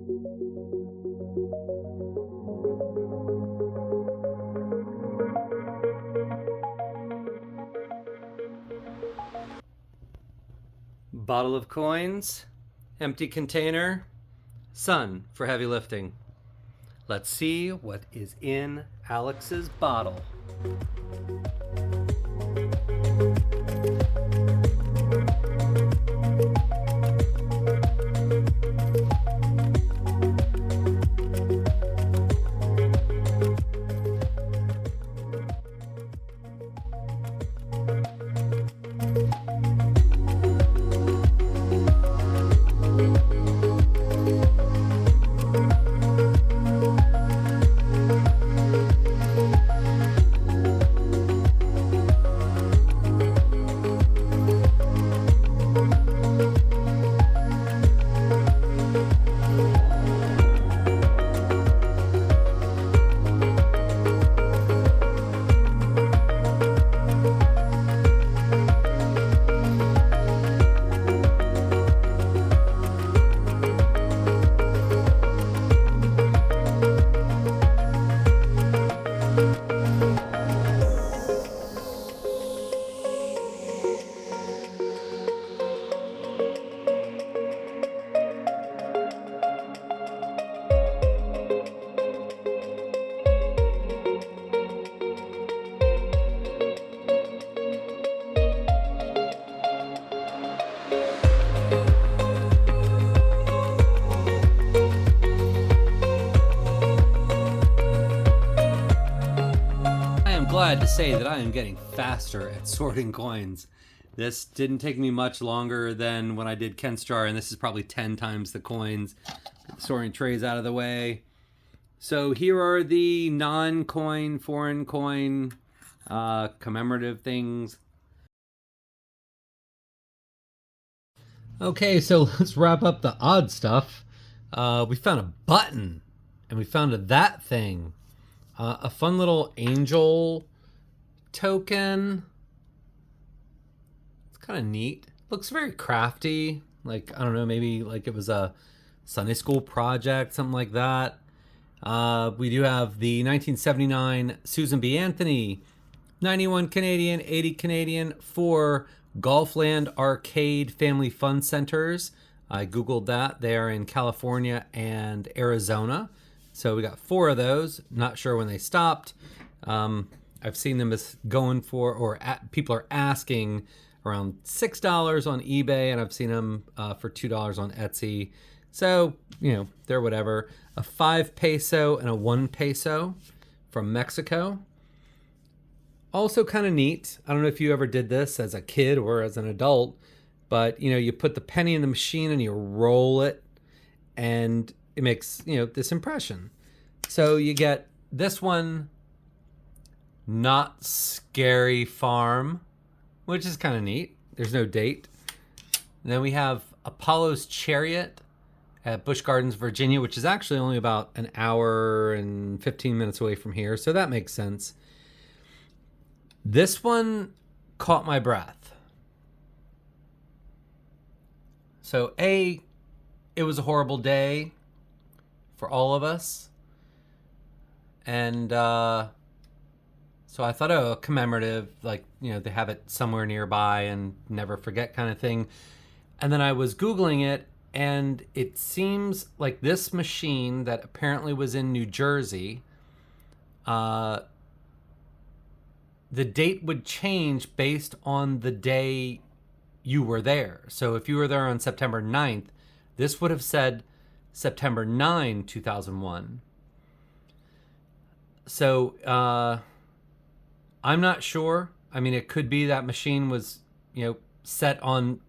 Bottle of coins, empty container, sun for heavy lifting. Let's see what is in Alex's bottle. Glad to say that I am getting faster at sorting coins. This didn't take me much longer than when I did Ken's jar, and this is probably 10 times the coins. Get the sorting trays out of the way. So here are the non-coin, foreign coin, commemorative things. Okay, so let's wrap up the odd stuff. We found a button, and we found that thing. A fun little angel token. It's kind of neat. Looks very crafty. Like, I don't know, maybe like it was a Sunday school project, something like that. We do have the 1979 Susan B. Anthony, 91 Canadian, 80 Canadian for Golfland Arcade Family Fun Centers. I Googled that. They are in California and Arizona. So we got 4 of those. Not sure when they stopped. I've seen them as going for, or people are asking around $6 on eBay, and I've seen them for $2 on Etsy. So, you know, they're whatever. A 5 peso and a 1 peso from Mexico. Also kind of neat. I don't know if you ever did this as a kid or as an adult, but, you know, you put the penny in the machine and you roll it, and it makes, you know, this impression. So you get this one, Not Scary Farm, which is kind of neat. There's no date. And then we have Apollo's Chariot at Busch Gardens, Virginia, which is actually only about an hour and 15 minutes away from here. So that makes sense. This one caught my breath. So it was a horrible day for all of us. And so I thought, oh, commemorative, like, you know, they have it somewhere nearby and never forget kind of thing. And then I was Googling it, and it seems like this machine that apparently was in New Jersey, the date would change based on the day you were there. So if you were there on September 9th, this would have said September 9, 2001. So I'm not sure. I mean, it could be that machine was, you know, set on,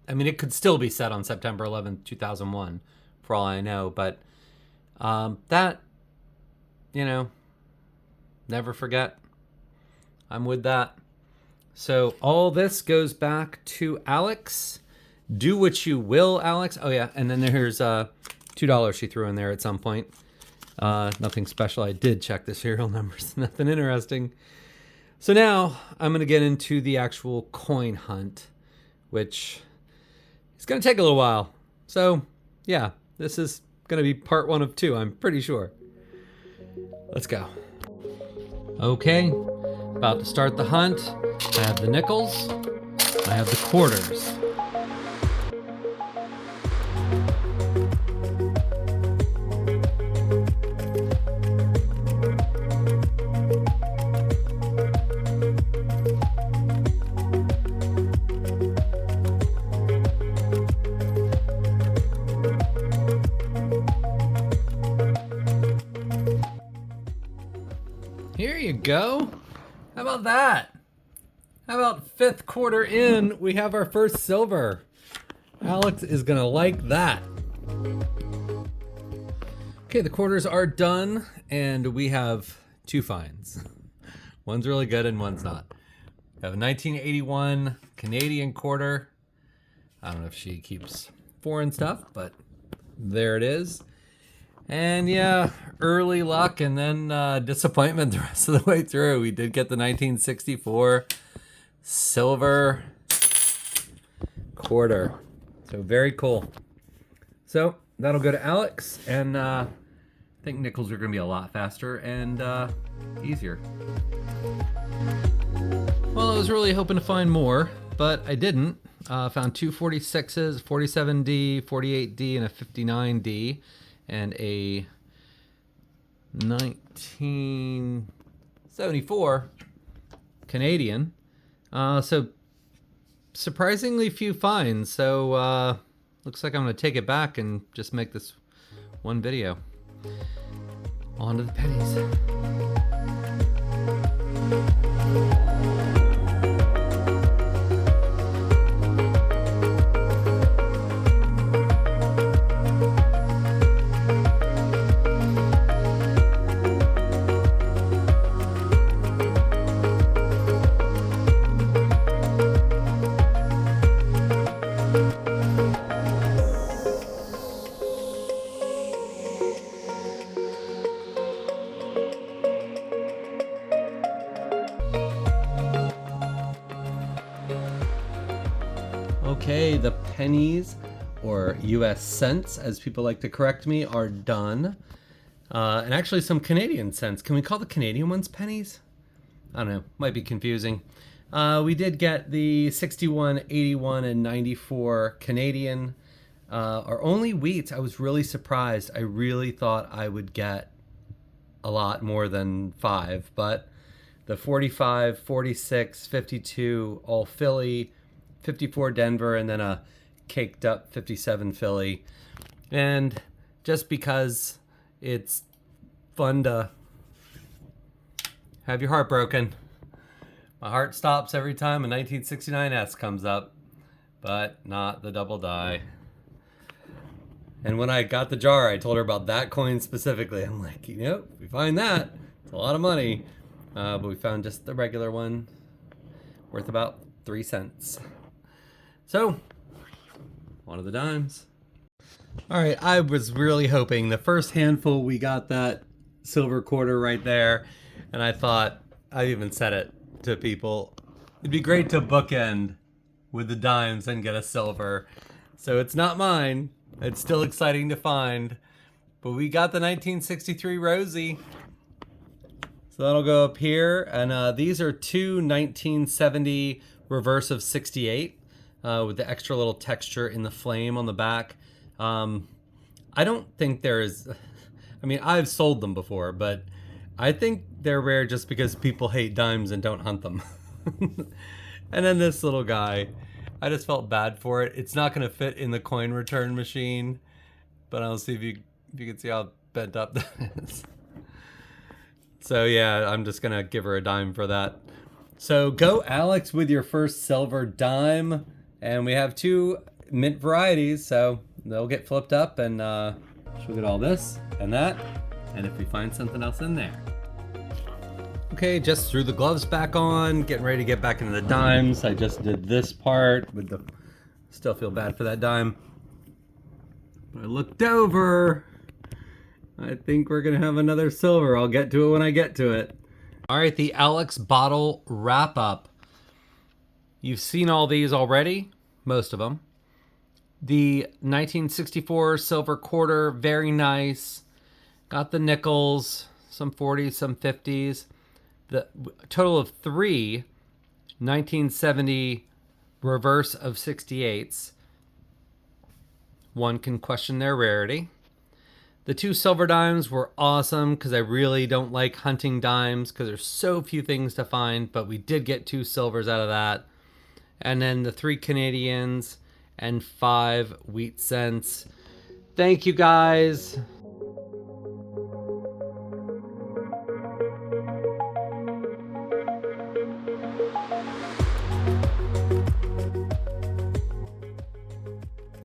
I mean, it could still be set on September 11th, 2001, for all I know. But that, you know, never forget. I'm with that. So all this goes back to Alex. Do what you will, Alex. Oh, yeah. And then there's $2 she threw in there at some point. Nothing special. I did check the serial numbers. Nothing interesting. So now I'm going to get into the actual coin hunt, which is going to take a little while. So, yeah, this is going to be part 1 of 2, I'm pretty sure. Let's go. Okay, about to start the hunt. I have the nickels. I have the quarters. Here you go. How about that? How about 5th quarter in, we have our first silver. Alex is gonna like that. Okay, the quarters are done, and we have 2 finds. One's really good and one's not. We have a 1981 Canadian quarter. I don't know if she keeps foreign stuff, but there it is. And yeah, early luck and then disappointment the rest of the way through. We did get the 1964 silver quarter. So very cool. So that'll go to Alex, and I think nickels are going to be a lot faster and easier. Well, I was really hoping to find more, but I didn't. Found 2 46s, 47D, 48D, and a 59D. And a 1974 Canadian. So surprisingly few finds. So looks like I'm going to take it back and just make this one video. On to the pennies. Okay, the pennies, or US cents, as people like to correct me, are done. And actually some Canadian cents. Can we call the Canadian ones pennies? I don't know, might be confusing. We did get the 61, 81, and 94 Canadian. Our only wheats, I was really surprised. I really thought I would get a lot more than 5, but the 45, 46, 52, all Philly, 54 Denver, and then a caked up 57 Philly. And just because it's fun to have your heart broken. My heart stops every time a 1969S comes up, but not the double die. And when I got the jar, I told her about that coin specifically. I'm like, you know, if we find that, it's a lot of money. But we found just the regular one, worth about 3 cents. So, one of the dimes. All right, I was really hoping the first handful we got that silver quarter right there, and I thought, I even said it to people, it'd be great to bookend with the dimes and get a silver. So it's not mine. It's still exciting to find, but we got the 1963 Rosie. So that'll go up here, and these are 2 1970 reverse of 68. With the extra little texture in the flame on the back. I don't think there is, I mean, I've sold them before, but I think they're rare just because people hate dimes and don't hunt them. And then this little guy, I just felt bad for it. It's not going to fit in the coin return machine, but I'll see if you can see how bent up that is. So yeah, I'm just going to give her a dime for that. So go Alex with your first silver dime. And we have 2 mint varieties, so they'll get flipped up, and she'll get all this and that, and if we find something else in there. Okay, just threw the gloves back on, getting ready to get back into the dimes. I just did this part with the, still feel bad for that dime. But I looked over. I think we're gonna have another silver. I'll get to it when I get to it. All right, the Alex bottle wrap up. You've seen all these already, most of them, The 1964 silver quarter, very nice. Got the nickels, some 40s, some 50s. The total of three 1970 reverse of 68s. One can question their rarity. The two silver dimes were awesome because I really don't like hunting dimes because there's so few things to find, but we did get two silvers out of that. And then the three Canadians and 5 wheat cents. Thank you guys.